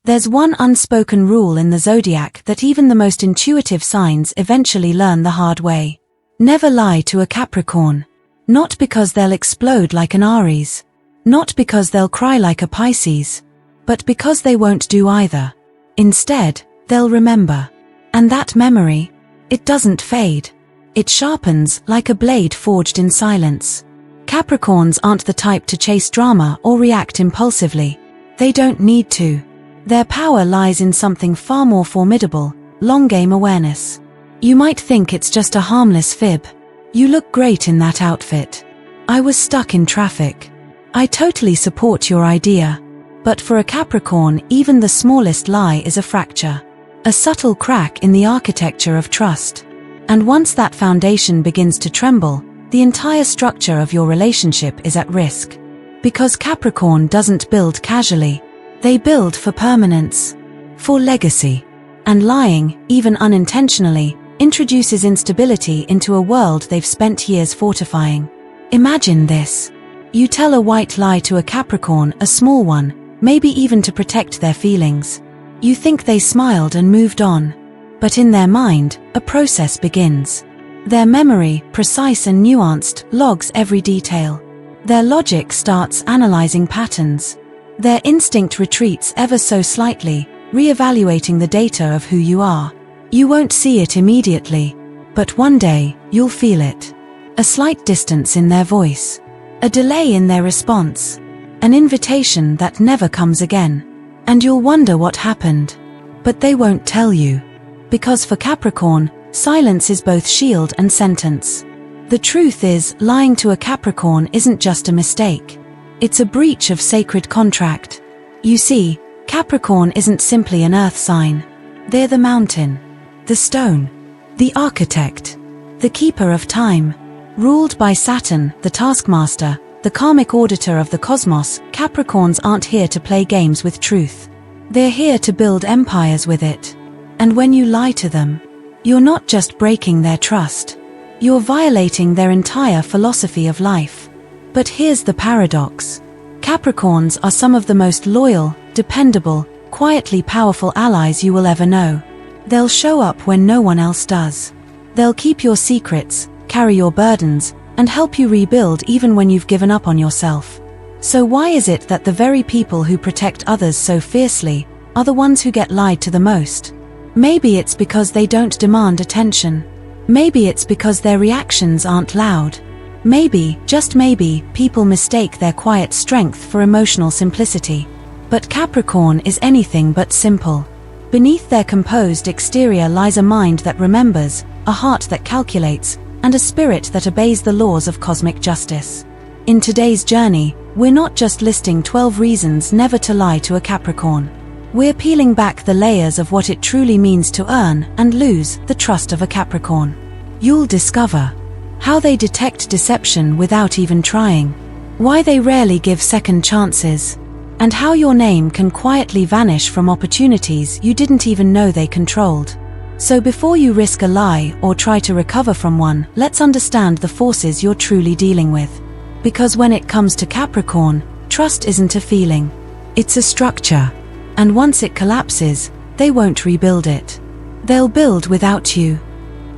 There's one unspoken rule in the Zodiac that even the most intuitive signs eventually learn the hard way. Never lie to a Capricorn. Not because they'll explode like an Aries. Not because they'll cry like a Pisces. But because they won't do either. Instead, they'll remember. And that memory, it doesn't fade. It sharpens like a blade forged in silence. Capricorns aren't the type to chase drama or react impulsively. They don't need to. Their power lies in something far more formidable, long-game awareness. You might think it's just a harmless fib. You look great in that outfit. I was stuck in traffic. I totally support your idea. But for a Capricorn, even the smallest lie is a fracture. A subtle crack in the architecture of trust. And once that foundation begins to tremble, the entire structure of your relationship is at risk. Because Capricorn doesn't build casually. They build for permanence. For legacy. And lying, even unintentionally, introduces instability into a world they've spent years fortifying. Imagine this. You tell a white lie to a Capricorn, a small one, maybe even to protect their feelings. You think they smiled and moved on. But in their mind, a process begins. Their memory, precise and nuanced, logs every detail. Their logic starts analyzing patterns. Their instinct retreats ever so slightly, re-evaluating the data of who you are. You won't see it immediately, but one day, you'll feel it. A slight distance in their voice. A delay in their response. An invitation that never comes again. And you'll wonder what happened. But they won't tell you. Because for Capricorn, silence is both shield and sentence. The truth is, lying to a Capricorn isn't just a mistake. It's a breach of sacred contract. You see, Capricorn isn't simply an earth sign. They're the mountain, the stone, the architect, the keeper of time. Ruled by Saturn, the taskmaster, the karmic auditor of the cosmos, Capricorns aren't here to play games with truth. They're here to build empires with it. And when you lie to them, you're not just breaking their trust. You're violating their entire philosophy of life. But here's the paradox. Capricorns are some of the most loyal, dependable, quietly powerful allies you will ever know. They'll show up when no one else does. They'll keep your secrets, carry your burdens, and help you rebuild even when you've given up on yourself. So why is it that the very people who protect others so fiercely are the ones who get lied to the most? Maybe it's because they don't demand attention. Maybe it's because their reactions aren't loud. Maybe, just maybe, people mistake their quiet strength for emotional simplicity. But Capricorn is anything but simple. Beneath their composed exterior lies a mind that remembers, a heart that calculates, and a spirit that obeys the laws of cosmic justice. In today's journey, we're not just listing 12 reasons never to lie to a Capricorn. We're peeling back the layers of what it truly means to earn and lose the trust of a Capricorn. You'll discover how they detect deception without even trying, why they rarely give second chances, and how your name can quietly vanish from opportunities you didn't even know they controlled. So before you risk a lie or try to recover from one, let's understand the forces you're truly dealing with. Because when it comes to Capricorn, trust isn't a feeling. It's a structure. And once it collapses, they won't rebuild it. They'll build without you.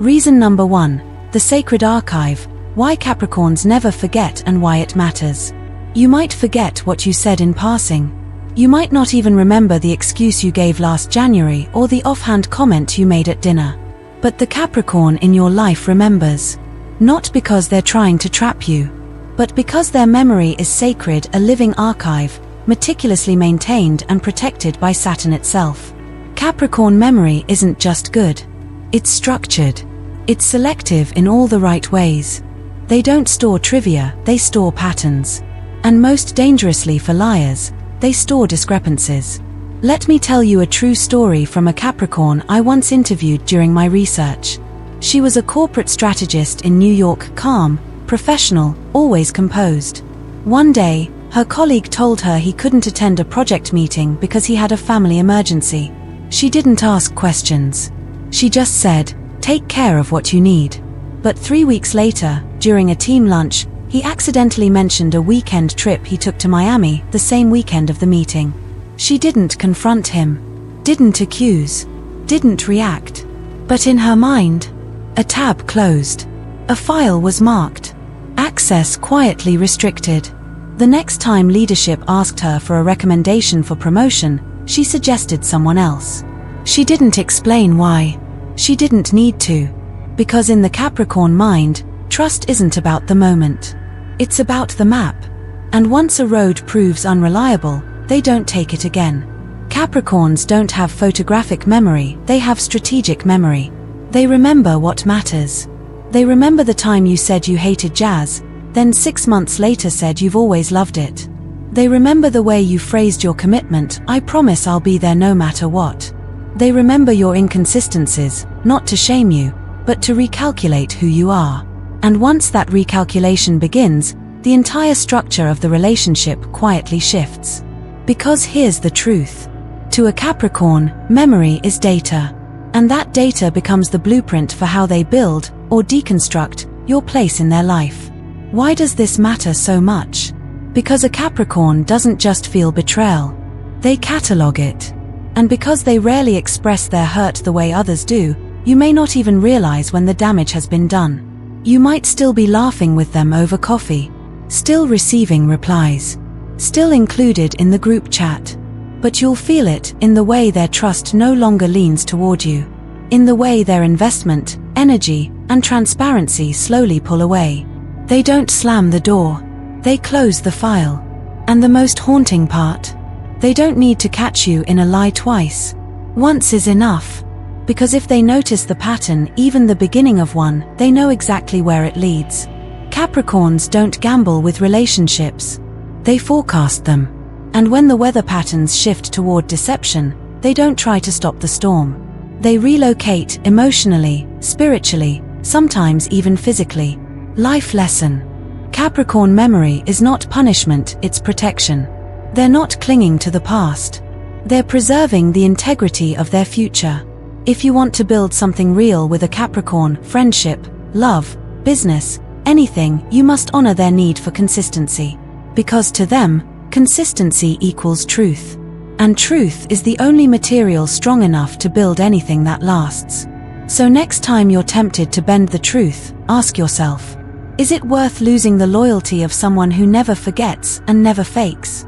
Reason number 1. The sacred archive, why Capricorns never forget and why it matters. You might forget what you said in passing. You might not even remember the excuse you gave last January or the offhand comment you made at dinner. But the Capricorn in your life remembers. Not because they're trying to trap you, but because their memory is sacred, a living archive, meticulously maintained and protected by Saturn itself. Capricorn memory isn't just good. It's structured. It's selective in all the right ways. They don't store trivia, they store patterns. And most dangerously for liars, they store discrepancies. Let me tell you a true story from a Capricorn I once interviewed during my research. She was a corporate strategist in New York, calm, professional, always composed. One day, her colleague told her he couldn't attend a project meeting because he had a family emergency. She didn't ask questions. She just said, "Take care of what you need." But 3 weeks later, during a team lunch, he accidentally mentioned a weekend trip he took to Miami, the same weekend of the meeting. She didn't confront him, didn't accuse, didn't react. But in her mind, a tab closed. A file was marked. Access quietly restricted. The next time leadership asked her for a recommendation for promotion, she suggested someone else. She didn't explain why. She didn't need to. Because in the Capricorn mind, trust isn't about the moment. It's about the map. And once a road proves unreliable, they don't take it again. Capricorns don't have photographic memory, they have strategic memory. They remember what matters. They remember the time you said you hated jazz, then 6 months later said you've always loved it. They remember the way you phrased your commitment, I promise I'll be there no matter what. They remember your inconsistencies, not to shame you, but to recalculate who you are. And once that recalculation begins, the entire structure of the relationship quietly shifts. Because here's the truth. To a Capricorn, memory is data. And that data becomes the blueprint for how they build, or deconstruct, your place in their life. Why does this matter so much? Because a Capricorn doesn't just feel betrayal. They catalog it. And because they rarely express their hurt the way others do, you may not even realize when the damage has been done. You might still be laughing with them over coffee, still receiving replies, still included in the group chat. But you'll feel it in the way their trust no longer leans toward you, in the way their investment, energy, and transparency slowly pull away. They don't slam the door, they close the file. And the most haunting part, they don't need to catch you in a lie twice. Once is enough. Because if they notice the pattern, even the beginning of one, they know exactly where it leads. Capricorns don't gamble with relationships. They forecast them. And when the weather patterns shift toward deception, they don't try to stop the storm. They relocate emotionally, spiritually, sometimes even physically. Life lesson. Capricorn memory is not punishment, it's protection. They're not clinging to the past. They're preserving the integrity of their future. If you want to build something real with a Capricorn, friendship, love, business, anything, you must honor their need for consistency. Because to them, consistency equals truth. And truth is the only material strong enough to build anything that lasts. So next time you're tempted to bend the truth, ask yourself, is it worth losing the loyalty of someone who never forgets and never fakes?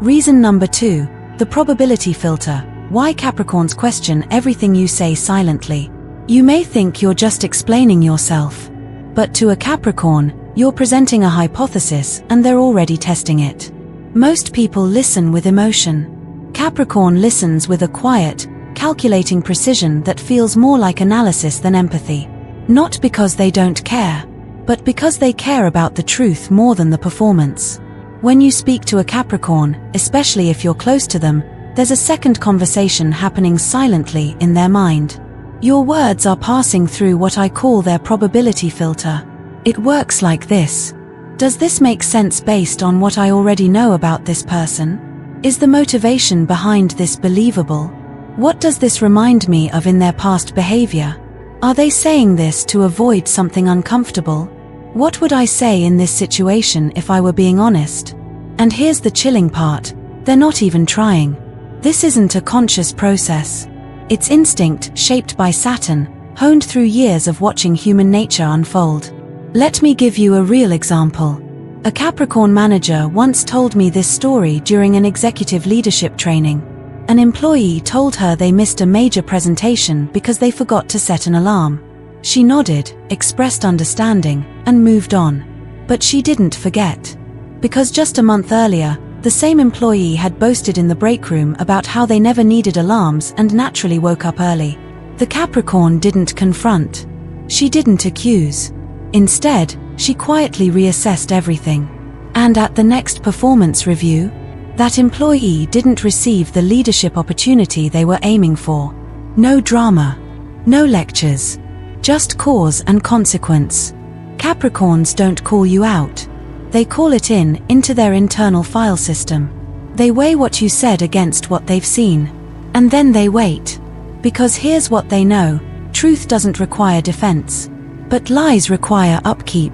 Reason number 2, the probability filter. Why Capricorns question everything you say silently. You may think you're just explaining yourself. But to a Capricorn, you're presenting a hypothesis and they're already testing it. Most people listen with emotion. Capricorn listens with a quiet, calculating precision that feels more like analysis than empathy. Not because they don't care, but because they care about the truth more than the performance. When you speak to a Capricorn, especially if you're close to them, there's a second conversation happening silently in their mind. Your words are passing through what I call their probability filter. It works like this. Does this make sense based on what I already know about this person? Is the motivation behind this believable? What does this remind me of in their past behavior? Are they saying this to avoid something uncomfortable? What would I say in this situation if I were being honest? And here's the chilling part. They're not even trying. This isn't a conscious process. It's instinct shaped by Saturn, honed through years of watching human nature unfold. Let me give you a real example. A Capricorn manager once told me this story during an executive leadership training. An employee told her they missed a major presentation because they forgot to set an alarm. She nodded, expressed understanding, and moved on. But she didn't forget. Because just a month earlier, the same employee had boasted in the break room about how they never needed alarms and naturally woke up early. The Capricorn didn't confront. She didn't accuse. Instead, she quietly reassessed everything. And at the next performance review, that employee didn't receive the leadership opportunity they were aiming for. No drama. No lectures. Just cause and consequence. Capricorns don't call you out. They call it into their internal file system. They weigh what you said against what they've seen. And then they wait. Because here's what they know, truth doesn't require defense. But lies require upkeep.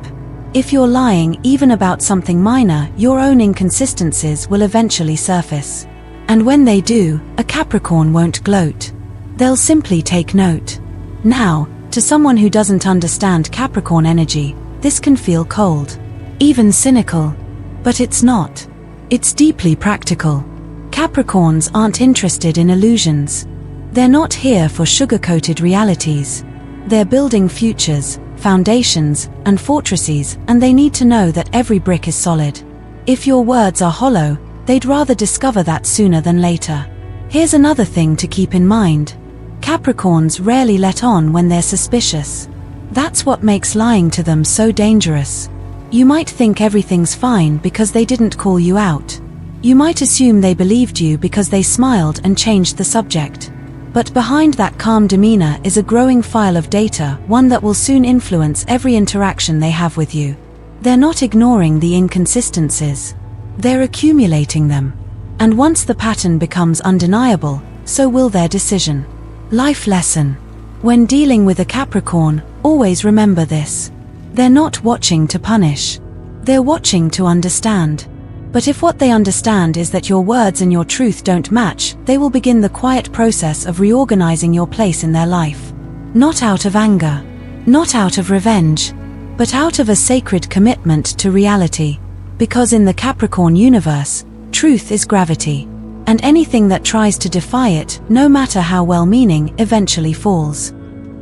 If you're lying even about something minor, your own inconsistencies will eventually surface. And when they do, a Capricorn won't gloat. They'll simply take note. Now, to someone who doesn't understand Capricorn energy, this can feel cold, even cynical. But it's not. It's deeply practical. Capricorns aren't interested in illusions. They're not here for sugar-coated realities. They're building futures, foundations, and fortresses, and they need to know that every brick is solid. If your words are hollow, they'd rather discover that sooner than later. Here's another thing to keep in mind. Capricorns rarely let on when they're suspicious. That's what makes lying to them so dangerous. You might think everything's fine because they didn't call you out. You might assume they believed you because they smiled and changed the subject. But behind that calm demeanor is a growing file of data, one that will soon influence every interaction they have with you. They're not ignoring the inconsistencies. They're accumulating them. And once the pattern becomes undeniable, so will their decision. Life lesson. When dealing with a Capricorn, always remember this. They're not watching to punish. They're watching to understand. But if what they understand is that your words and your truth don't match, they will begin the quiet process of reorganizing your place in their life. Not out of anger, not out of revenge, but out of a sacred commitment to reality. Because in the Capricorn universe, truth is gravity. And anything that tries to defy it, no matter how well-meaning, eventually falls.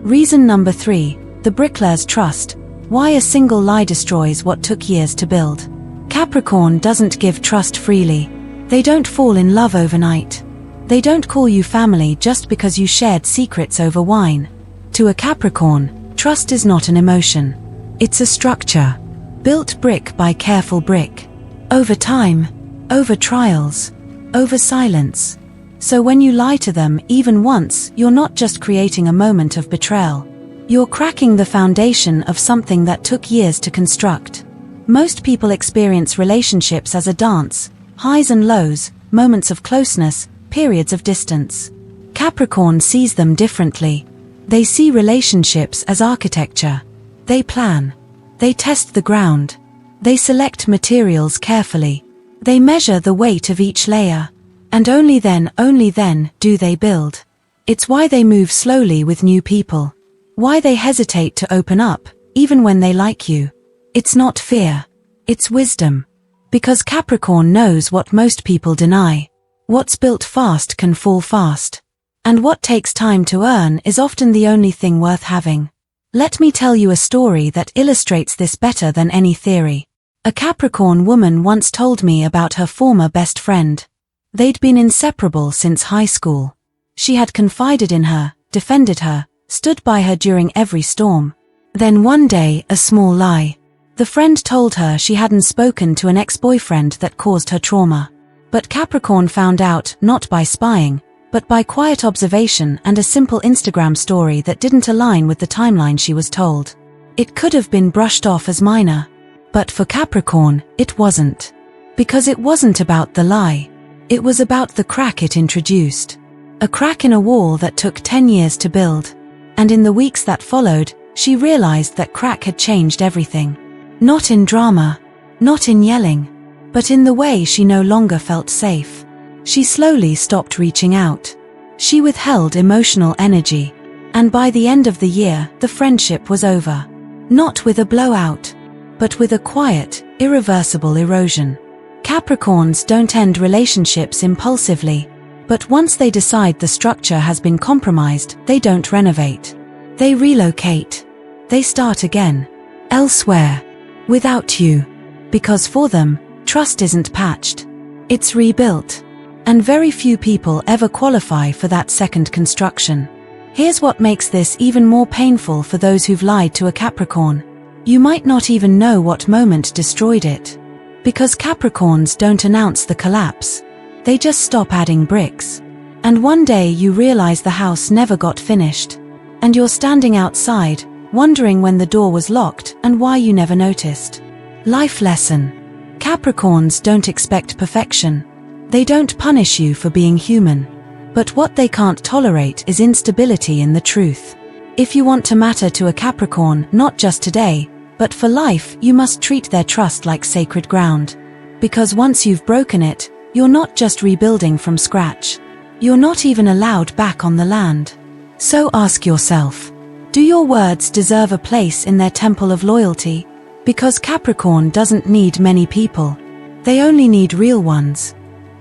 Reason number 3, the bricklayer's trust. Why a single lie destroys what took years to build. Capricorn doesn't give trust freely. They don't fall in love overnight. They don't call you family just because you shared secrets over wine. To a Capricorn, trust is not an emotion. It's a structure. Built brick by careful brick. Over time, over trials, over silence. So when you lie to them even once, you're not just creating a moment of betrayal. You're cracking the foundation of something that took years to construct. Most people experience relationships as a dance, highs and lows, moments of closeness, periods of distance. Capricorn sees them differently. They see relationships as architecture. They plan. They test the ground. They select materials carefully. They measure the weight of each layer. And only then do they build. It's why they move slowly with new people. Why they hesitate to open up, even when they like you. It's not fear. It's wisdom. Because Capricorn knows what most people deny. What's built fast can fall fast. And what takes time to earn is often the only thing worth having. Let me tell you a story that illustrates this better than any theory. A Capricorn woman once told me about her former best friend. They'd been inseparable since high school. She had confided in her, defended her, stood by her during every storm. Then one day, a small lie. The friend told her she hadn't spoken to an ex-boyfriend that caused her trauma. But Capricorn found out not by spying, but by quiet observation and a simple Instagram story that didn't align with the timeline she was told. It could have been brushed off as minor. But for Capricorn, it wasn't. Because it wasn't about the lie. It was about the crack it introduced. A crack in a wall that took 10 years to build. And in the weeks that followed, she realized that crack had changed everything. Not in drama, not in yelling, but in the way she no longer felt safe. She slowly stopped reaching out. She withheld emotional energy. And by the end of the year, the friendship was over. Not with a blowout, but with a quiet, irreversible erosion. Capricorns don't end relationships impulsively, but once they decide the structure has been compromised, they don't renovate. They relocate. They start again. Elsewhere. Without you. Because for them, trust isn't patched. It's rebuilt. And very few people ever qualify for that second construction. Here's what makes this even more painful for those who've lied to a Capricorn. You might not even know what moment destroyed it. Because Capricorns don't announce the collapse. They just stop adding bricks. And one day you realize the house never got finished. And you're standing outside, wondering when the door was locked and why you never noticed. Life lesson. Capricorns don't expect perfection. They don't punish you for being human. But what they can't tolerate is instability in the truth. If you want to matter to a Capricorn, not just today, but for life, you must treat their trust like sacred ground. Because once you've broken it, You're not just rebuilding from scratch. You're not even allowed back on the land. So ask yourself, do your words deserve a place in their temple of loyalty? Because Capricorn doesn't need many people. They only need real ones.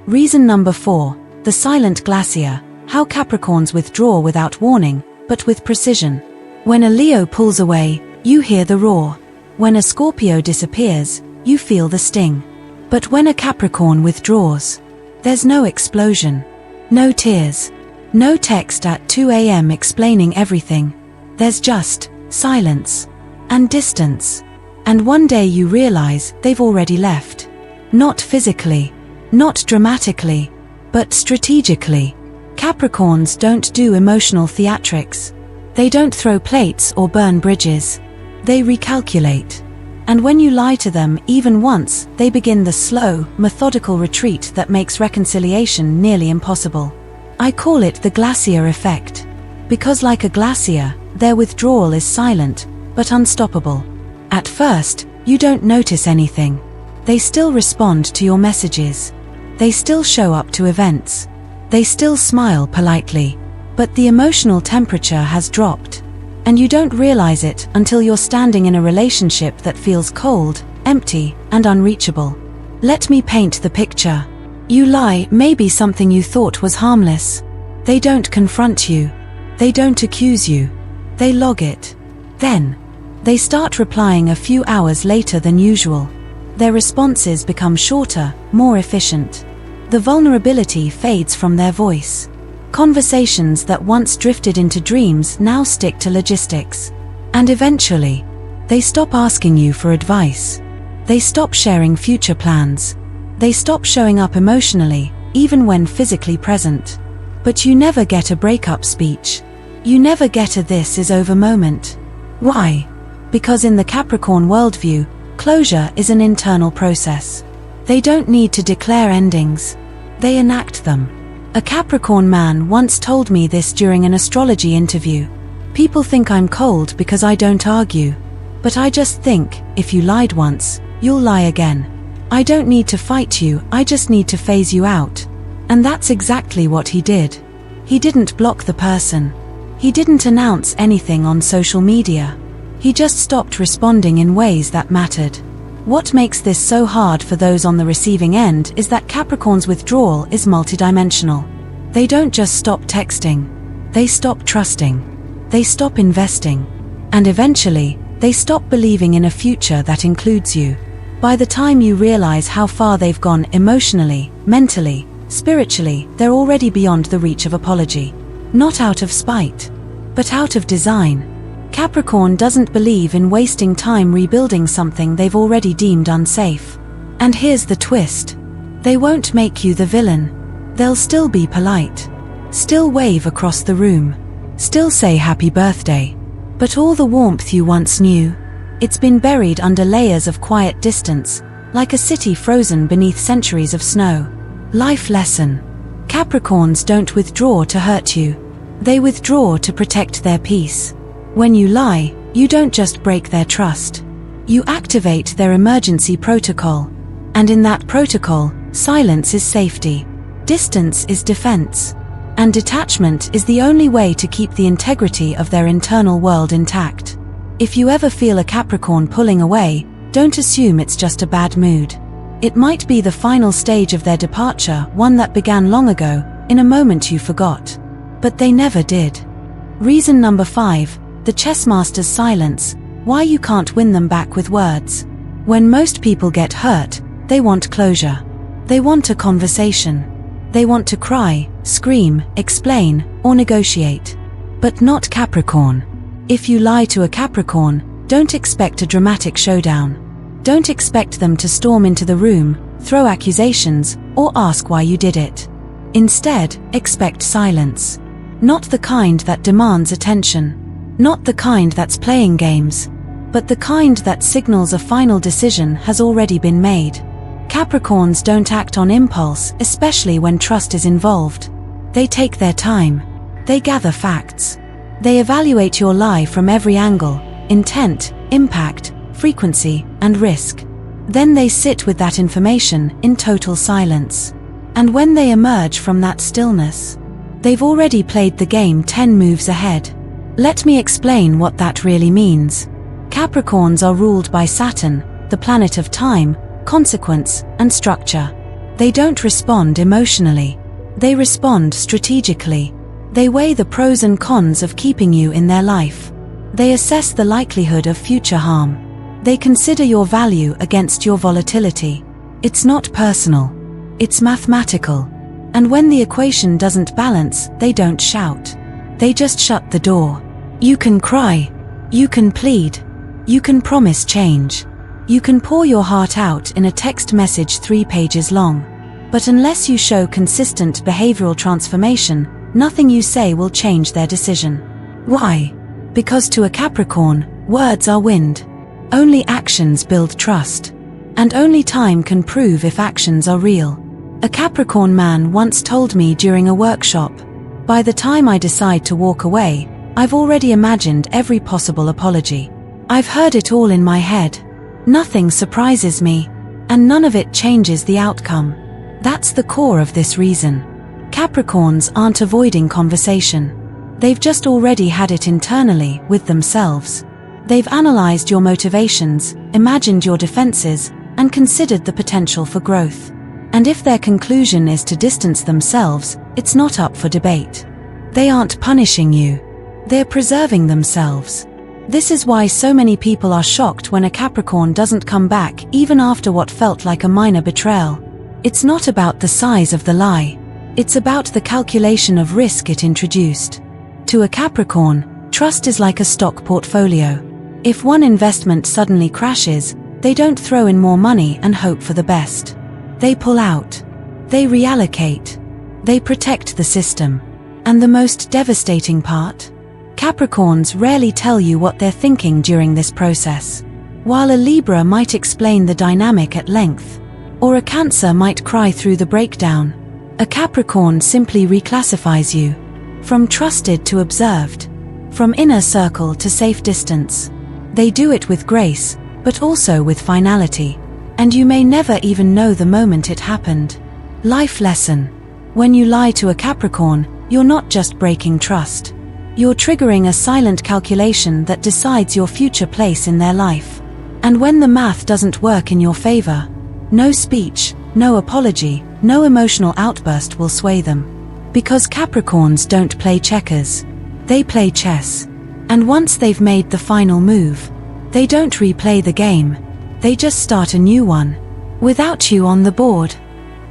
Reason number 4, the silent glacier, how Capricorns withdraw without warning, but with precision. When a Leo pulls away, you hear the roar. When a Scorpio disappears, you feel the sting. But when a Capricorn withdraws, there's no explosion, no tears, no text at 2 a.m. explaining everything. There's just silence and distance. And one day you realize they've already left. Not physically, not dramatically, but strategically. Capricorns don't do emotional theatrics. They don't throw plates or burn bridges. They recalculate. And when you lie to them even once, they begin the slow, methodical retreat that makes reconciliation nearly impossible. I call it the glacier effect. Because like a glacier, their withdrawal is silent, but unstoppable. At first, you don't notice anything. They still respond to your messages. They still show up to events. They still smile politely. But the emotional temperature has dropped. And you don't realize it until you're standing in a relationship that feels cold, empty, and unreachable. Let me paint the picture. You lie, maybe something you thought was harmless. They don't confront you. They don't accuse you. They log it. Then, they start replying a few hours later than usual. Their responses become shorter, more efficient. The vulnerability fades from their voice. Conversations that once drifted into dreams now stick to logistics. And eventually, they stop asking you for advice. They stop sharing future plans. They stop showing up emotionally, even when physically present. But you never get a breakup speech. You never get a "this is over" moment. Why? Because in the Capricorn worldview, closure is an internal process. They don't need to declare endings. They enact them. A Capricorn man once told me this during an astrology interview. People think I'm cold because I don't argue. But I just think, if you lied once, you'll lie again. I don't need to fight you, I just need to phase you out. And that's exactly what he did. He didn't block the person. He didn't announce anything on social media. He just stopped responding in ways that mattered. What makes this so hard for those on the receiving end is that Capricorn's withdrawal is multidimensional. They don't just stop texting. They stop trusting. They stop investing. And eventually, they stop believing in a future that includes you. By the time you realize how far they've gone emotionally, mentally, spiritually, they're already beyond the reach of apology. Not out of spite, but out of design. Capricorn doesn't believe in wasting time rebuilding something they've already deemed unsafe. And here's the twist. They won't make you the villain. They'll still be polite. Still wave across the room. Still say happy birthday. But all the warmth you once knew, it's been buried under layers of quiet distance, like a city frozen beneath centuries of snow. Life lesson. Capricorns don't withdraw to hurt you. They withdraw to protect their peace. When you lie, you don't just break their trust. You activate their emergency protocol. And in that protocol, silence is safety. Distance is defense. And detachment is the only way to keep the integrity of their internal world intact. If you ever feel a Capricorn pulling away, don't assume it's just a bad mood. It might be the final stage of their departure, one that began long ago, in a moment you forgot. But they never did. Reason number 5. The chessmaster's silence, why you can't win them back with words. When most people get hurt, they want closure. They want a conversation. They want to cry, scream, explain, or negotiate. But not Capricorn. If you lie to a Capricorn, don't expect a dramatic showdown. Don't expect them to storm into the room, throw accusations, or ask why you did it. Instead, expect silence. Not the kind that demands attention. Not the kind that's playing games, but the kind that signals a final decision has already been made. Capricorns don't act on impulse, especially when trust is involved. They take their time. They gather facts. They evaluate your lie from every angle: intent, impact, frequency, and risk. Then they sit with that information in total silence. And when they emerge from that stillness, they've already played the game 10 moves ahead. Let me explain what that really means. Capricorns are ruled by Saturn, the planet of time, consequence, and structure. They don't respond emotionally. They respond strategically. They weigh the pros and cons of keeping you in their life. They assess the likelihood of future harm. They consider your value against your volatility. It's not personal. It's mathematical. And when the equation doesn't balance, they don't shout. They just shut the door. You can cry. You can plead. You can promise change. You can pour your heart out in a text message 3 pages long. But unless you show consistent behavioral transformation, nothing you say will change their decision. Why? Because to a Capricorn, words are wind. Only actions build trust. And only time can prove if actions are real. A Capricorn man once told me during a workshop, "By the time I decide to walk away, I've already imagined every possible apology. I've heard it all in my head. Nothing surprises me, and none of it changes the outcome." That's the core of this reason. Capricorns aren't avoiding conversation. They've just already had it internally with themselves. They've analyzed your motivations, imagined your defenses, and considered the potential for growth. And if their conclusion is to distance themselves, it's not up for debate. They aren't punishing you. They're preserving themselves. This is why so many people are shocked when a Capricorn doesn't come back even after what felt like a minor betrayal. It's not about the size of the lie. It's about the calculation of risk it introduced. To a Capricorn, trust is like a stock portfolio. If one investment suddenly crashes, they don't throw in more money and hope for the best. They pull out. They reallocate. They protect the system. And the most devastating part? Capricorns rarely tell you what they're thinking during this process. While a Libra might explain the dynamic at length, or a Cancer might cry through the breakdown, a Capricorn simply reclassifies you. From trusted to observed. From inner circle to safe distance. They do it with grace, but also with finality. And you may never even know the moment it happened. Life lesson. When you lie to a Capricorn, you're not just breaking trust. You're triggering a silent calculation that decides your future place in their life. And when the math doesn't work in your favor, no speech, no apology, no emotional outburst will sway them. Because Capricorns don't play checkers. They play chess. And once they've made the final move, they don't replay the game. They just start a new one. Without you on the board.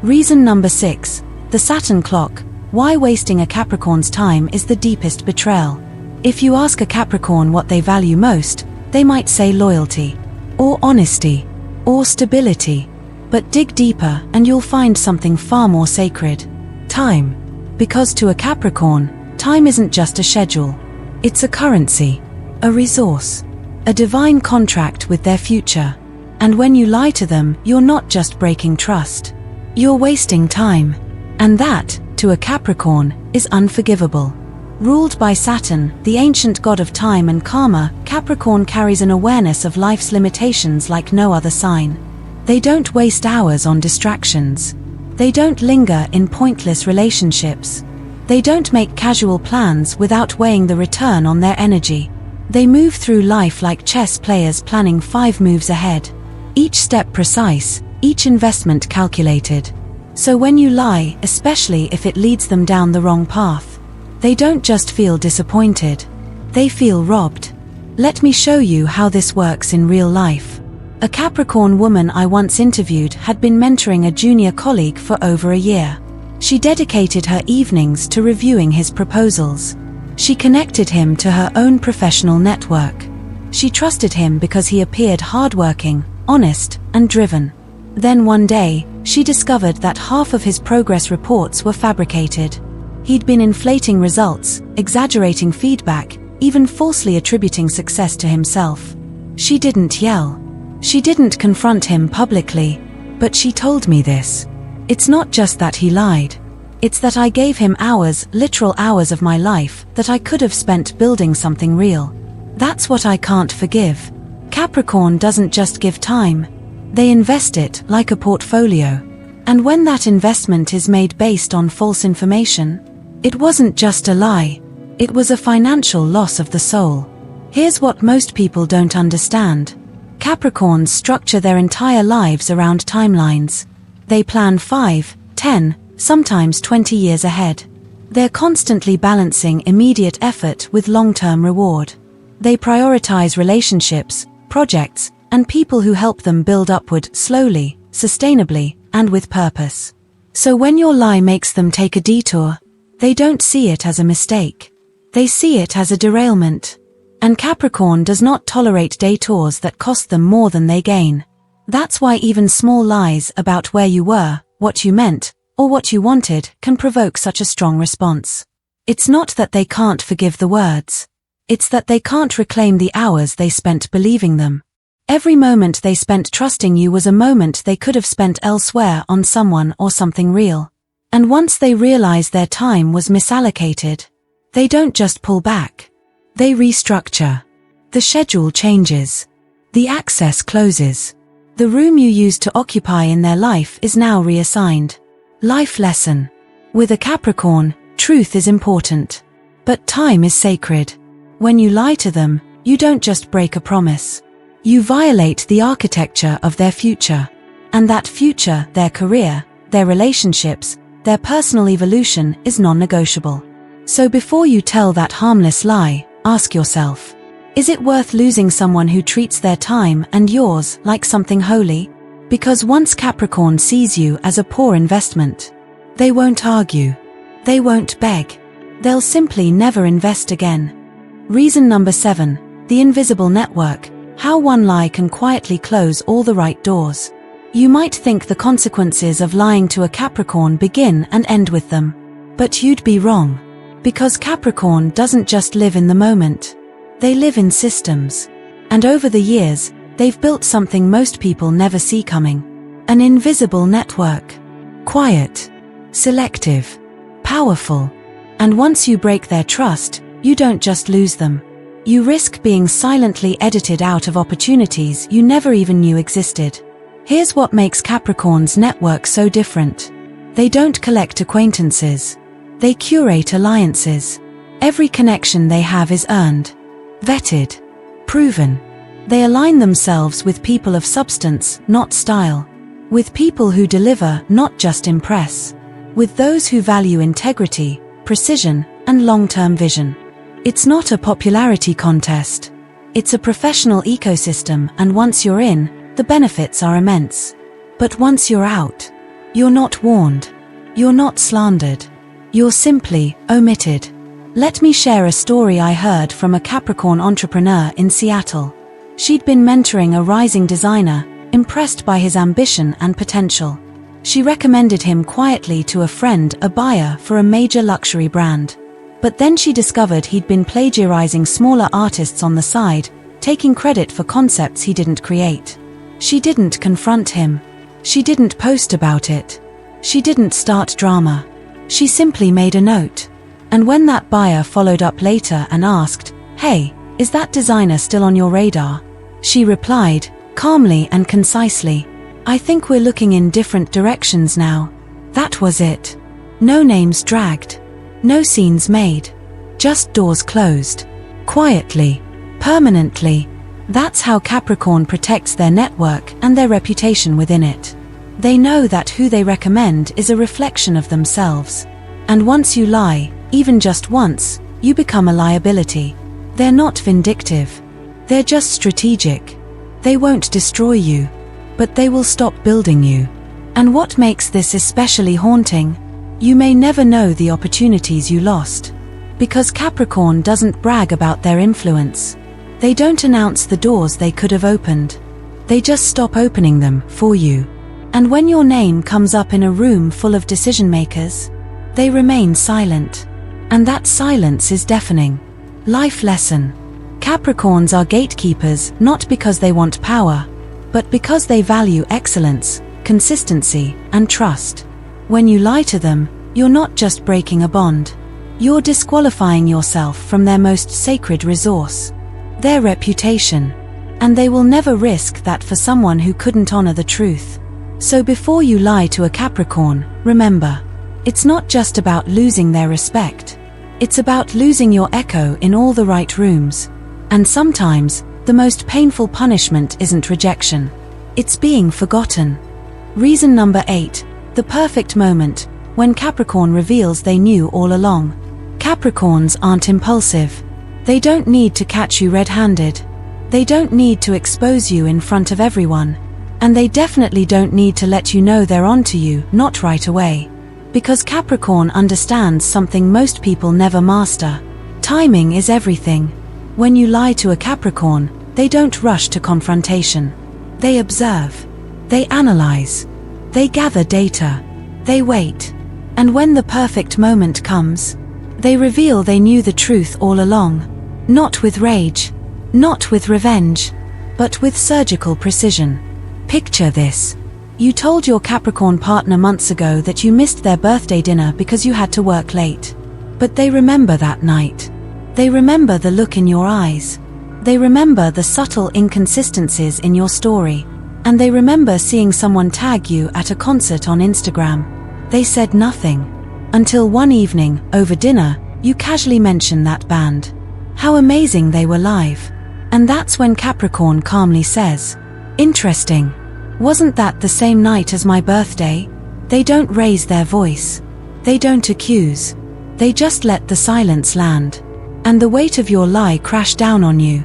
Reason number 6, the Saturn clock. Why wasting a Capricorn's time is the deepest betrayal. If you ask a Capricorn what they value most, they might say loyalty, or honesty, or stability. But dig deeper and you'll find something far more sacred. Time. Because to a Capricorn, time isn't just a schedule. It's a currency, a resource, a divine contract with their future. And when you lie to them, you're not just breaking trust. You're wasting time. And that, to a Capricorn, is unforgivable. Ruled by Saturn, the ancient god of time and karma, Capricorn carries an awareness of life's limitations like no other sign. They don't waste hours on distractions. They don't linger in pointless relationships. They don't make casual plans without weighing the return on their energy. They move through life like chess players planning 5 moves ahead. Each step precise, each investment calculated. So when you lie, especially if it leads them down the wrong path, they don't just feel disappointed. They feel robbed. Let me show you how this works in real life. A Capricorn woman I once interviewed had been mentoring a junior colleague for over a year. She dedicated her evenings to reviewing his proposals. She connected him to her own professional network. She trusted him because he appeared hardworking, honest, and driven. Then one day, she discovered that half of his progress reports were fabricated. He'd been inflating results, exaggerating feedback, even falsely attributing success to himself. She didn't yell. She didn't confront him publicly, but she told me this. It's not just that he lied. It's that I gave him hours, literal hours of my life, that I could have spent building something real. That's what I can't forgive. Capricorn doesn't just give time. They invest it like a portfolio. And when that investment is made based on false information, it wasn't just a lie, it was a financial loss of the soul. Here's what most people don't understand. Capricorns structure their entire lives around timelines. They plan 5, 10, sometimes 20 years ahead. They're constantly balancing immediate effort with long-term reward. They prioritize relationships, projects, and people who help them build upward slowly, sustainably, and with purpose. So when your lie makes them take a detour, they don't see it as a mistake. They see it as a derailment. And Capricorn does not tolerate detours that cost them more than they gain. That's why even small lies about where you were, what you meant, or what you wanted can provoke such a strong response. It's not that they can't forgive the words. It's that they can't reclaim the hours they spent believing them. Every moment they spent trusting you was a moment they could have spent elsewhere on someone or something real. And once they realize their time was misallocated, they don't just pull back. They restructure. The schedule changes. The access closes. The room you used to occupy in their life is now reassigned. Life lesson. With a Capricorn, truth is important. But time is sacred. When you lie to them, you don't just break a promise. You violate the architecture of their future. And that future, their career, their relationships, their personal evolution is non-negotiable. So before you tell that harmless lie, ask yourself, is it worth losing someone who treats their time and yours like something holy? Because once Capricorn sees you as a poor investment, they won't argue. They won't beg. They'll simply never invest again. Reason number 7, the invisible network, how one lie can quietly close all the right doors. You might think the consequences of lying to a Capricorn begin and end with them. But you'd be wrong. Because Capricorn doesn't just live in the moment. They live in systems. And over the years, they've built something most people never see coming. An invisible network. Quiet. Selective. Powerful. And once you break their trust, you don't just lose them. You risk being silently edited out of opportunities you never even knew existed. Here's what makes Capricorn's network so different. They don't collect acquaintances. They curate alliances. Every connection they have is earned, vetted, proven. They align themselves with people of substance, not style. With people who deliver, not just impress. With those who value integrity, precision, and long-term vision. It's not a popularity contest. It's a professional ecosystem, and once you're in, the benefits are immense. But once you're out, you're not warned. You're not slandered. You're simply omitted. Let me share a story I heard from a Capricorn entrepreneur in Seattle. She'd been mentoring a rising designer, impressed by his ambition and potential. She recommended him quietly to a friend, a buyer for a major luxury brand. But then she discovered he'd been plagiarizing smaller artists on the side, taking credit for concepts he didn't create. She didn't confront him. She didn't post about it. She didn't start drama. She simply made a note. And when that buyer followed up later and asked, "Hey, is that designer still on your radar?" she replied, calmly and concisely, "I think we're looking in different directions now." That was it. No names dragged. No scenes made. Just doors closed. Quietly. Permanently. That's how Capricorn protects their network and their reputation within it. They know that who they recommend is a reflection of themselves. And once you lie, even just once, you become a liability. They're not vindictive. They're just strategic. They won't destroy you, but they will stop building you. And what makes this especially haunting? You may never know the opportunities you lost. Because Capricorn doesn't brag about their influence. They don't announce the doors they could have opened. They just stop opening them for you. And when your name comes up in a room full of decision makers, they remain silent. And that silence is deafening. Life lesson. Capricorns are gatekeepers not because they want power, but because they value excellence, consistency, and trust. When you lie to them, you're not just breaking a bond. You're disqualifying yourself from their most sacred resource, their reputation. And they will never risk that for someone who couldn't honor the truth. So before you lie to a Capricorn, remember, it's not just about losing their respect. It's about losing your echo in all the right rooms. And sometimes, the most painful punishment isn't rejection. It's being forgotten. Reason number 8, the perfect moment, when Capricorn reveals they knew all along. Capricorns aren't impulsive. They don't need to catch you red-handed. They don't need to expose you in front of everyone. And they definitely don't need to let you know they're onto you, not right away. Because Capricorn understands something most people never master. Timing is everything. When you lie to a Capricorn, they don't rush to confrontation. They observe. They analyze. They gather data. They wait. And when the perfect moment comes, they reveal they knew the truth all along. Not with rage. Not with revenge. But with surgical precision. Picture this. You told your Capricorn partner months ago that you missed their birthday dinner because you had to work late. But they remember that night. They remember the look in your eyes. They remember the subtle inconsistencies in your story. And they remember seeing someone tag you at a concert on Instagram. They said nothing. Until one evening, over dinner, you casually mentioned that band. How amazing they were live. And that's when Capricorn calmly says, "Interesting. Wasn't that the same night as my birthday?" They don't raise their voice. They don't accuse. They just let the silence land. And the weight of your lie crash down on you.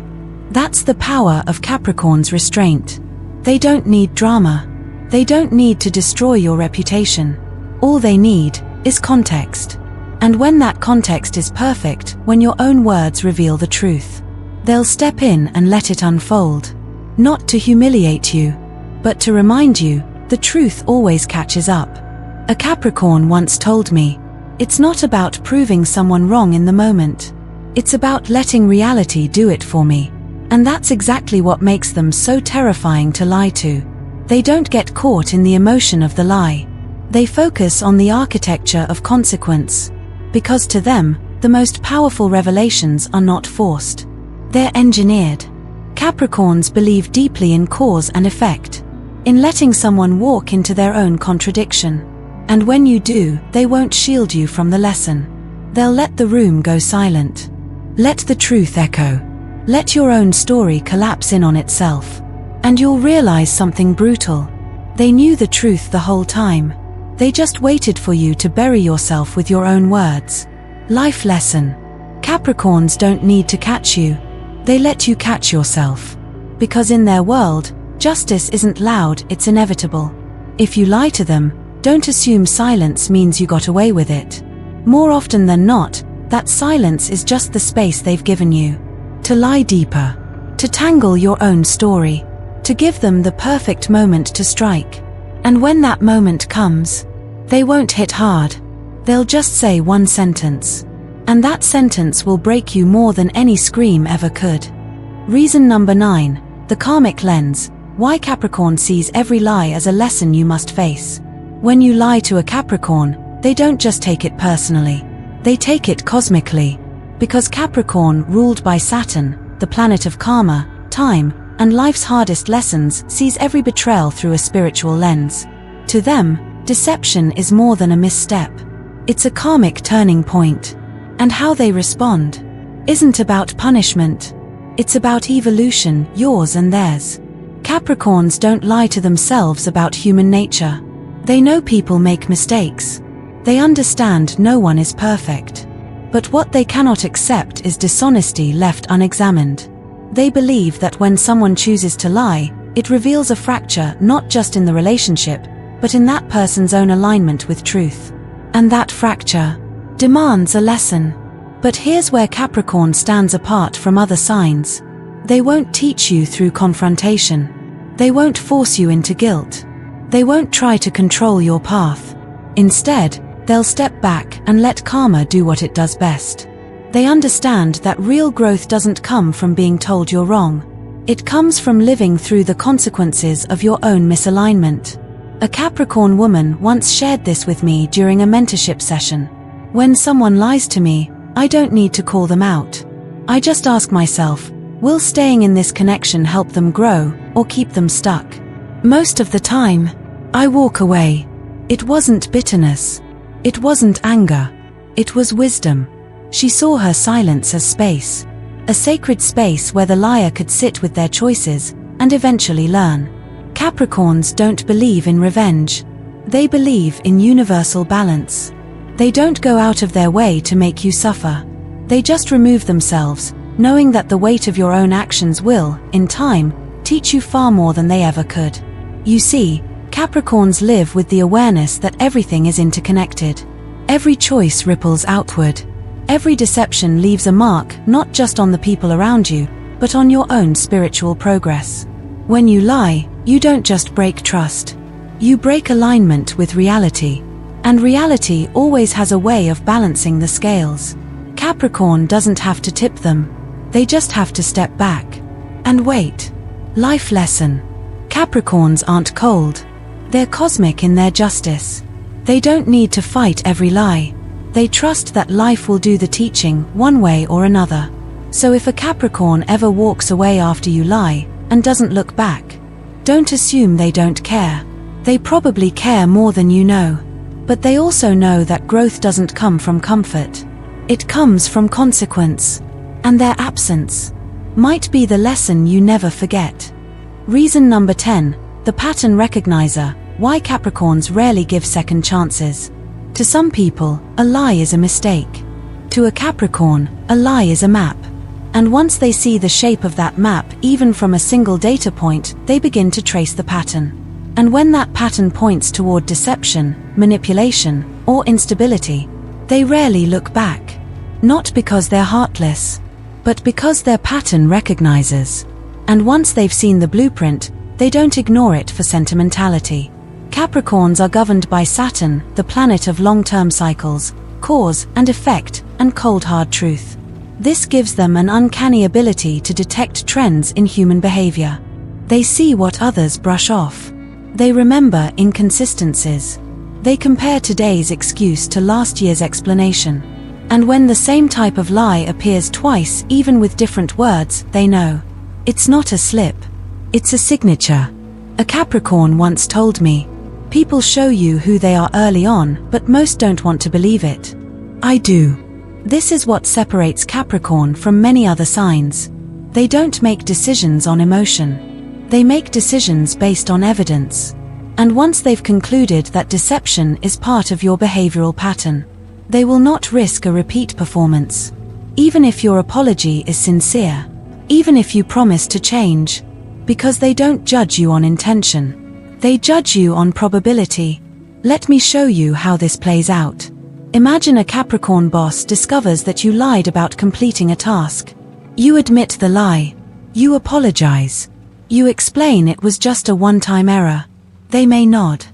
That's the power of Capricorn's restraint. They don't need drama. They don't need to destroy your reputation. All they need is context. And when that context is perfect, when your own words reveal the truth, they'll step in and let it unfold. Not to humiliate you, but to remind you, the truth always catches up. A Capricorn once told me, "It's not about proving someone wrong in the moment. It's about letting reality do it for me." And that's exactly what makes them so terrifying to lie to. They don't get caught in the emotion of the lie. They focus on the architecture of consequence. Because to them, the most powerful revelations are not forced. They're engineered. Capricorns believe deeply in cause and effect. In letting someone walk into their own contradiction. And when you do, they won't shield you from the lesson. They'll let the room go silent. Let the truth echo. Let your own story collapse in on itself. And you'll realize something brutal. They knew the truth the whole time. They just waited for you to bury yourself with your own words. Life lesson. Capricorns don't need to catch you. They let you catch yourself. Because in their world, justice isn't loud, it's inevitable. If you lie to them, don't assume silence means you got away with it. More often than not, that silence is just the space they've given you. To lie deeper. To tangle your own story. To give them the perfect moment to strike. And when that moment comes, they won't hit hard. They'll just say one sentence. And that sentence will break you more than any scream ever could. Reason number 9, the karmic lens. Why Capricorn sees every lie as a lesson you must face. When you lie to a Capricorn, they don't just take it personally. They take it cosmically. Because Capricorn, ruled by Saturn, the planet of karma, time, and life's hardest lessons, sees every betrayal through a spiritual lens. To them, deception is more than a misstep. It's a karmic turning point. And how they respond isn't about punishment. It's about evolution, yours and theirs. Capricorns don't lie to themselves about human nature. They know people make mistakes. They understand no one is perfect. But what they cannot accept is dishonesty left unexamined. They believe that when someone chooses to lie, it reveals a fracture not just in the relationship, but in that person's own alignment with truth. And that fracture demands a lesson. But here's where Capricorn stands apart from other signs. They won't teach you through confrontation. They won't force you into guilt. They won't try to control your path. Instead, they'll step back and let karma do what it does best. They understand that real growth doesn't come from being told you're wrong. It comes from living through the consequences of your own misalignment. A Capricorn woman once shared this with me during a mentorship session. When someone lies to me, I don't need to call them out. I just ask myself, will staying in this connection help them grow, or keep them stuck? Most of the time, I walk away. It wasn't bitterness. It wasn't anger. It was wisdom. She saw her silence as space. A sacred space where the liar could sit with their choices and eventually learn. Capricorns don't believe in revenge. They believe in universal balance. They don't go out of their way to make you suffer. They just remove themselves, knowing that the weight of your own actions will, in time, teach you far more than they ever could. You see, Capricorns live with the awareness that everything is interconnected. Every choice ripples outward. Every deception leaves a mark not just on the people around you, but on your own spiritual progress. When you lie, you don't just break trust. You break alignment with reality. And reality always has a way of balancing the scales. Capricorn doesn't have to tip them. They just have to step back and wait. Life lesson. Capricorns aren't cold. They're cosmic in their justice. They don't need to fight every lie. They trust that life will do the teaching one way or another. So if a Capricorn ever walks away after you lie and doesn't look back, don't assume they don't care. They probably care more than you know. But they also know that growth doesn't come from comfort. It comes from consequence. And their absence might be the lesson you never forget. Reason number 10, the pattern recognizer. Why Capricorns rarely give second chances. To some people, a lie is a mistake. To a Capricorn, a lie is a map. And once they see the shape of that map, even from a single data point, they begin to trace the pattern. And when that pattern points toward deception, manipulation, or instability, they rarely look back. Not because they're heartless, but because their pattern recognizes. And once they've seen the blueprint, they don't ignore it for sentimentality. Capricorns are governed by Saturn, the planet of long-term cycles, cause and effect, and cold hard truth. This gives them an uncanny ability to detect trends in human behavior. They see what others brush off. They remember inconsistencies. They compare today's excuse to last year's explanation. And when the same type of lie appears twice, even with different words, they know. It's not a slip. It's a signature. A Capricorn once told me, "People show you who they are early on, but most don't want to believe it. I do." This is what separates Capricorn from many other signs. They don't make decisions on emotion. They make decisions based on evidence. And once they've concluded that deception is part of your behavioral pattern, they will not risk a repeat performance. Even if your apology is sincere. Even if you promise to change. Because they don't judge you on intention. They judge you on probability. Let me show you how this plays out. Imagine a Capricorn boss discovers that you lied about completing a task. You admit the lie. You apologize. You explain it was just a one-time error. They may nod.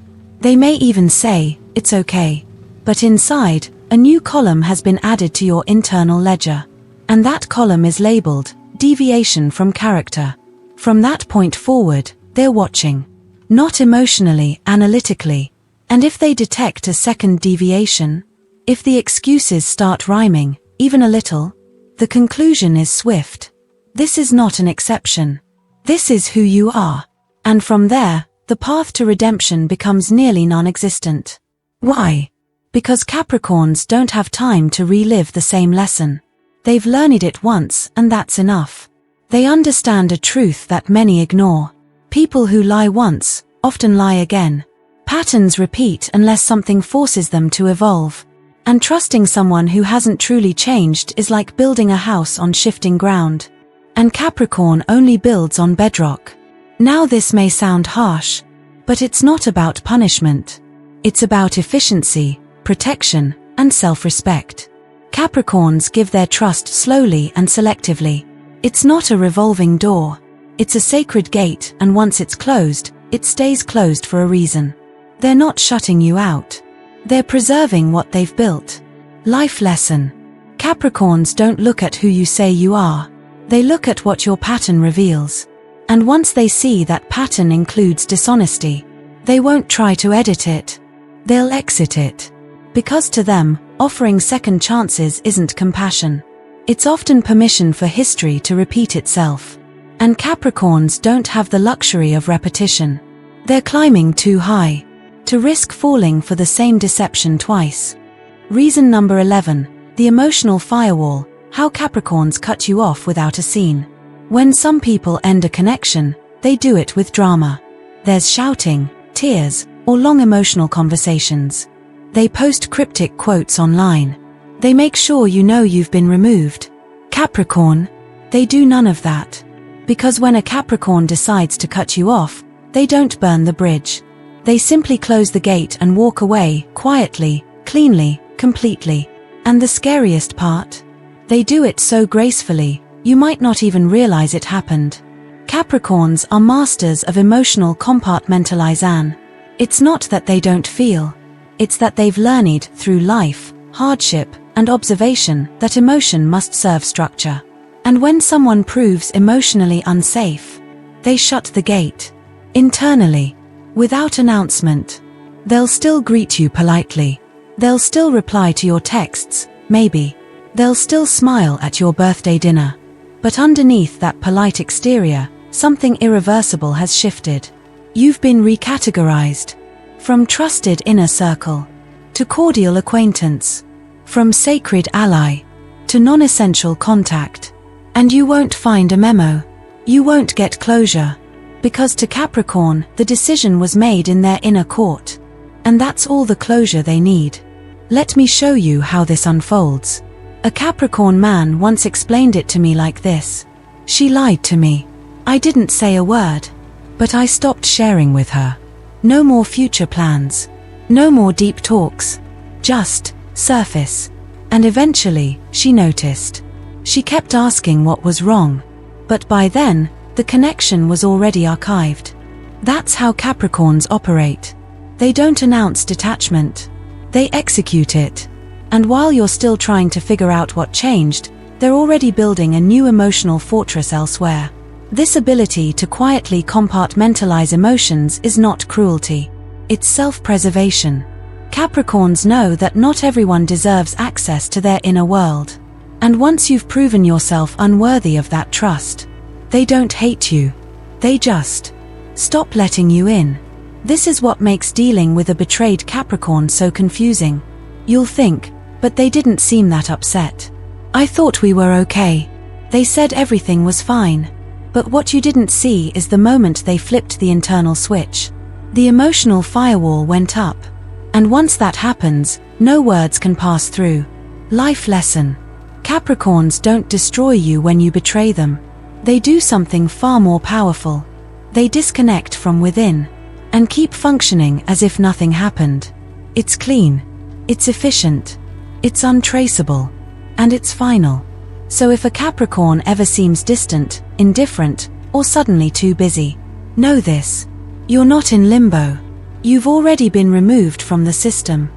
They may even say, "It's okay." But inside, a new column has been added to your internal ledger. And that column is labeled, deviation from character. From that point forward, they're watching. Not emotionally, analytically. And if they detect a second deviation, if the excuses start rhyming, even a little, the conclusion is swift. This is not an exception. This is who you are. And from there, the path to redemption becomes nearly non-existent. Why? Because Capricorns don't have time to relive the same lesson. They've learned it once, and that's enough. They understand a truth that many ignore. People who lie once, often lie again. Patterns repeat unless something forces them to evolve. And trusting someone who hasn't truly changed is like building a house on shifting ground. And Capricorn only builds on bedrock. Now this may sound harsh, but it's not about punishment. It's about efficiency, protection, and self-respect. Capricorns give their trust slowly and selectively. It's not a revolving door. It's a sacred gate, and once it's closed, it stays closed for a reason. They're not shutting you out. They're preserving what they've built. Life lesson. Capricorns don't look at who you say you are. They look at what your pattern reveals. And once they see that pattern includes dishonesty, they won't try to edit it. They'll exit it. Because to them, offering second chances isn't compassion. It's often permission for history to repeat itself. And Capricorns don't have the luxury of repetition. They're climbing too high. to risk falling for the same deception twice. Reason number 11, the emotional firewall, how Capricorns cut you off without a scene. When some people end a connection, they do it with drama. There's shouting, tears, or long emotional conversations. They post cryptic quotes online. They make sure you know you've been removed. Capricorn, they do none of that. Because when a Capricorn decides to cut you off, they don't burn the bridge. They simply close the gate and walk away, quietly, cleanly, completely. And the scariest part? They do it so gracefully, you might not even realize it happened. Capricorns are masters of emotional compartmentalization. It's not that they don't feel. It's that they've learned through life, hardship, and observation that emotion must serve structure. And when someone proves emotionally unsafe, they shut the gate. Internally. Without announcement. They'll still greet you politely. They'll still reply to your texts, maybe. They'll still smile at your birthday dinner. But underneath that polite exterior, something irreversible has shifted. You've been recategorized. From trusted inner circle to cordial acquaintance. From sacred ally to non-essential contact. And you won't find a memo. You won't get closure. Because to Capricorn, the decision was made in their inner court. And that's all the closure they need. Let me show you how this unfolds. A Capricorn man once explained it to me like this. She lied to me. I didn't say a word. But I stopped sharing with her. No more future plans. No more deep talks. Just surface. And eventually, she noticed. She kept asking what was wrong. But by then, the connection was already archived. That's how Capricorns operate. They don't announce detachment. They execute it. And while you're still trying to figure out what changed, they're already building a new emotional fortress elsewhere. This ability to quietly compartmentalize emotions is not cruelty. It's self-preservation. Capricorns know that not everyone deserves access to their inner world. And once you've proven yourself unworthy of that trust, they don't hate you. They just stop letting you in. This is what makes dealing with a betrayed Capricorn so confusing. You'll think, but they didn't seem that upset. I thought we were okay. They said everything was fine. But what you didn't see is the moment they flipped the internal switch. The emotional firewall went up. And once that happens, no words can pass through. Life lesson. Capricorns don't destroy you when you betray them. They do something far more powerful. They disconnect from within and keep functioning as if nothing happened. It's clean. It's efficient. It's untraceable. And it's final. So if a Capricorn ever seems distant, indifferent, or suddenly too busy, know this. You're not in limbo. You've already been removed from the system.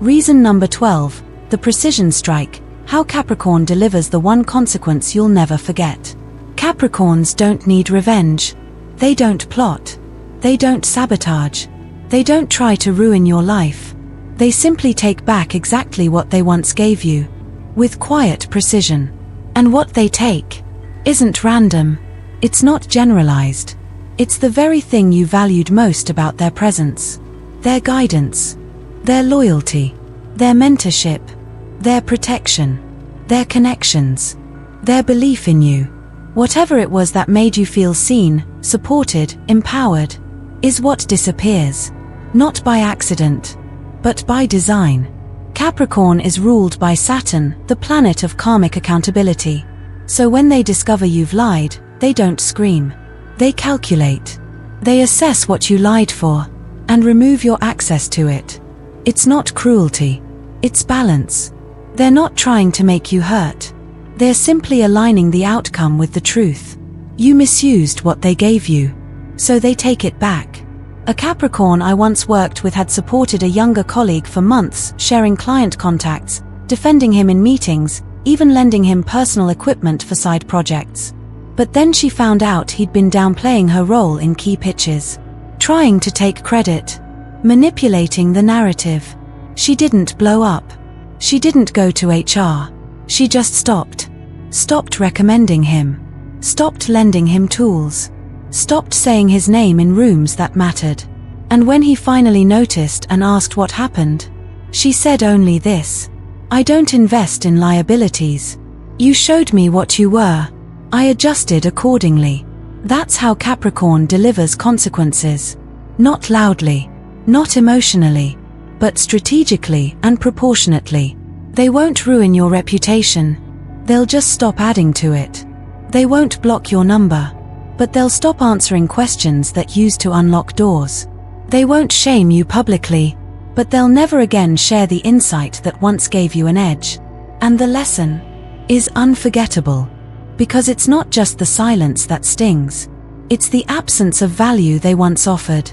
Reason number 12, the precision strike, how Capricorn delivers the one consequence you'll never forget. Capricorns don't need revenge. They don't plot. They don't sabotage. They don't try to ruin your life. They simply take back exactly what they once gave you, with quiet precision. And what they take isn't random. It's not generalized. It's the very thing you valued most about their presence. Their guidance. Their loyalty. Their mentorship. Their protection. Their connections. Their belief in you. Whatever it was that made you feel seen, supported, empowered, is what disappears. Not by accident, but by design. Capricorn is ruled by Saturn, the planet of karmic accountability. So when they discover you've lied, they don't scream. They calculate. They assess what you lied for, and remove your access to it. It's not cruelty. It's balance. They're not trying to make you hurt. They're simply aligning the outcome with the truth. You misused what they gave you, so they take it back. A Capricorn I once worked with had supported a younger colleague for months, sharing client contacts, defending him in meetings, even lending him personal equipment for side projects. But then she found out he'd been downplaying her role in key pitches, trying to take credit, manipulating the narrative. She didn't blow up. She didn't go to HR. She just stopped. Stopped recommending him. Stopped lending him tools. Stopped saying his name in rooms that mattered. And when he finally noticed and asked what happened, she said only this: "I don't invest in liabilities. You showed me what you were. I adjusted accordingly." That's how Capricorn delivers consequences. Not loudly, not emotionally, but strategically and proportionately. They won't ruin your reputation. They'll just stop adding to it. They won't block your number, but they'll stop answering questions that used to unlock doors. They won't shame you publicly, but they'll never again share the insight that once gave you an edge. And the lesson is unforgettable, because it's not just the silence that stings. It's the absence of value they once offered.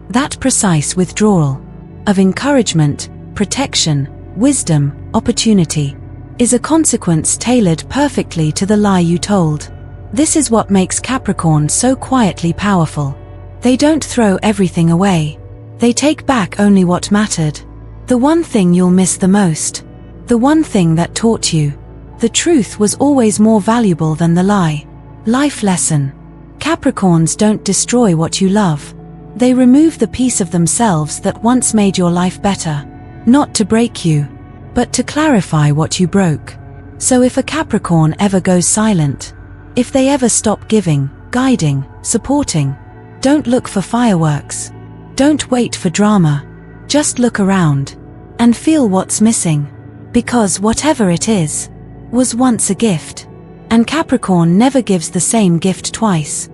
That precise withdrawal of encouragement, protection, wisdom, opportunity is a consequence tailored perfectly to the lie you told. This is what makes Capricorn so quietly powerful. They don't throw everything away. They take back only what mattered. The one thing you'll miss the most. The one thing that taught you. The truth was always more valuable than the lie. Life lesson. Capricorns don't destroy what you love. They remove the piece of themselves that once made your life better. Not to break you, but to clarify what you broke. So if a Capricorn ever goes silent, if they ever stop giving, guiding, supporting, don't look for fireworks. Don't wait for drama. Just look around and feel what's missing. Because whatever it is, was once a gift. And Capricorn never gives the same gift twice.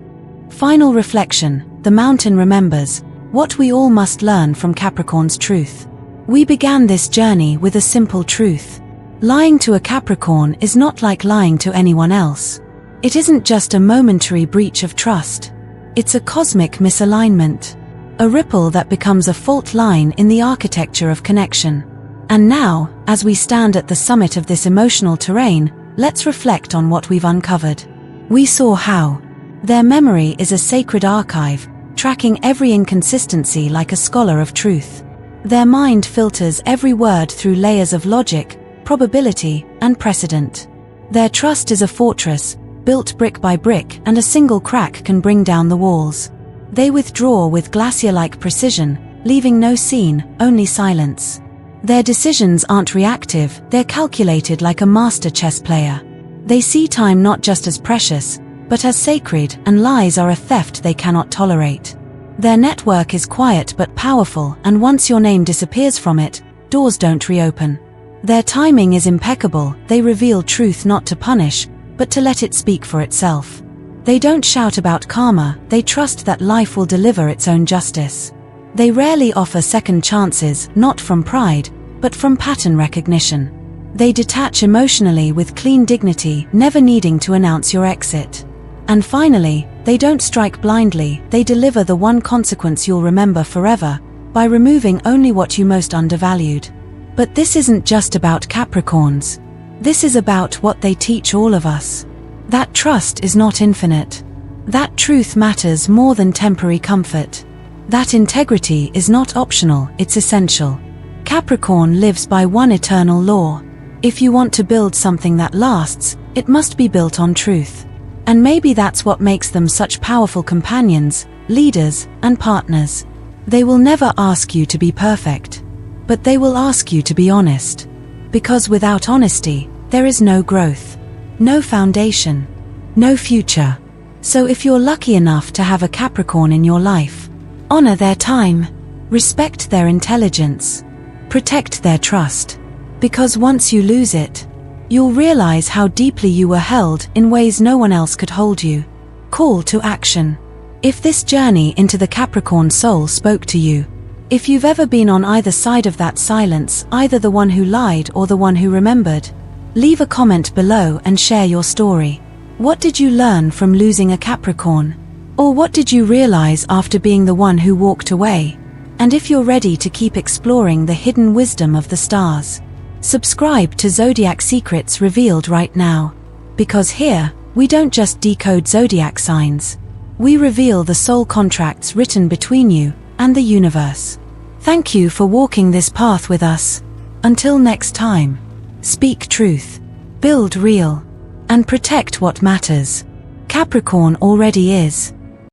Final reflection. The mountain remembers what we all must learn from Capricorn's truth. We began this journey with a simple truth. Lying to a Capricorn is not like lying to anyone else. It isn't just a momentary breach of trust. It's a cosmic misalignment. A ripple that becomes a fault line in the architecture of connection. And now, as we stand at the summit of this emotional terrain, let's reflect on what we've uncovered. We saw how their memory is a sacred archive, tracking every inconsistency like a scholar of truth. Their mind filters every word through layers of logic, probability, and precedent. Their trust is a fortress, built brick by brick, and a single crack can bring down the walls. They withdraw with glacier-like precision, leaving no scene, only silence. Their decisions aren't reactive, they're calculated like a master chess player. They see time not just as precious, but as sacred, and lies are a theft they cannot tolerate. Their network is quiet but powerful, and once your name disappears from it, doors don't reopen. Their timing is impeccable, they reveal truth not to punish, but to let it speak for itself. They don't shout about karma, they trust that life will deliver its own justice. They rarely offer second chances, not from pride, but from pattern recognition. They detach emotionally with clean dignity, never needing to announce your exit. And finally, they don't strike blindly, they deliver the one consequence you'll remember forever, by removing only what you most undervalued. But this isn't just about Capricorns. This is about what they teach all of us. That trust is not infinite. That truth matters more than temporary comfort. That integrity is not optional, it's essential. Capricorn lives by one eternal law. If you want to build something that lasts, it must be built on truth. And maybe that's what makes them such powerful companions, leaders, and partners. They will never ask you to be perfect, but they will ask you to be honest. Because without honesty, there is no growth, no foundation, no future. So if you're lucky enough to have a Capricorn in your life, honor their time, respect their intelligence, protect their trust. Because once you lose it, you'll realize how deeply you were held in ways no one else could hold you. Call to action. If this journey into the Capricorn soul spoke to you, if you've ever been on either side of that silence, either the one who lied or the one who remembered, leave a comment below and share your story. What did you learn from losing a Capricorn? Or what did you realize after being the one who walked away? And if you're ready to keep exploring the hidden wisdom of the stars, subscribe to Zodiac Secrets Revealed right now. Because here, we don't just decode zodiac signs. We reveal the soul contracts written between you and the universe. Thank you for walking this path with us. Until next time, speak truth, build real, and protect what matters. Capricorn already is.